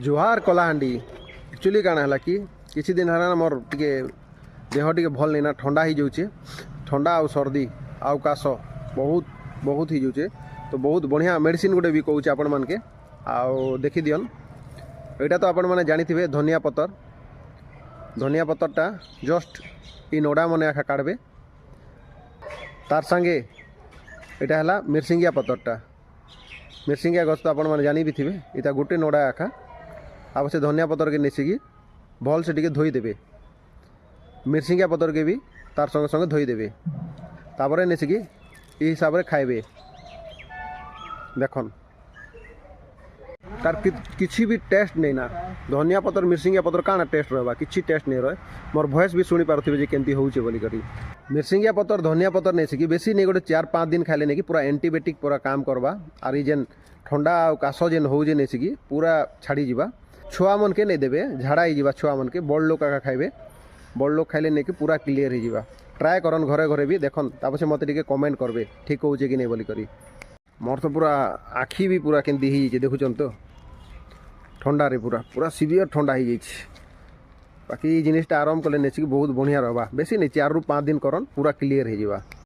जुहार Kalahandi actually काଣା ହେଲା कि किसी दिन है मोर टे देह टे भल नहीं ना ठंडा हो जाऊे ठंडा आउ सर्दी आउ काश बहुत बहुत हो जाऊे तो बहुत बढ़िया मेडिसिन गोटे भी कौचे आपण मानके आउ देखी दियन यहाँ तो आपण मैंने जानी धनिया पत्तरटा जस्ट इ नोड़ा मन आखा काढ़बे तार संगे यहाँ है मिर्सिंगिया पत्तरटा मिर्सिंगिया गछ तो आपण मैंने जानी भी थे इटा गोटे नोड़ा आखा आप से धनिया पतर के नेसिकी भल से धोईदेवे मिर्सिंगिया पतर के भी तार संगे संगे धोईदेवे तापर नेसिकी ये हिसाब से खाइबे देखन तार किसी भी टेस्ट नहीं ना धनिया पतर मिर्सिंगिया पतर काना टेस्ट रहा किसी टेस्ट नहीं रहे मोर भॉइस भी शुणी पारे जे केमती होचे बोली करी मिर्सिंगिया पतर धनिया पतर नहीं सिकी बेसी नहीं गोटे 4-5 दिन खाइले नहीं कि पूरा एंटीबायोटिक पूरा काम करवा आर जेन ठंडा काश जेन हो नहीं सिकी पूरा छाड़ी जीवा छुआ मन के नहीं देवे झाड़ा ही छुआ मन के बड़ लोग खाइबे बड़ लोग खाइले नहीं कि पूरा क्लीयर हो ट्राए करन घरे घरे भी देखन तापछे मते टिके कमेंट करबे ठीक होचे कि नहीं बोली करी मोर तो पूरा आखि भी पूरा केंदी ही देखुचन तो ठंडा रे पूरा पूरा सीवियर ठंडा हो बाकी जिनिसटा आराम कले नेसिकी बहुत बढ़िया रहा बेसी नहीं 4-5 दिन करन पूरा क्लीयर हो।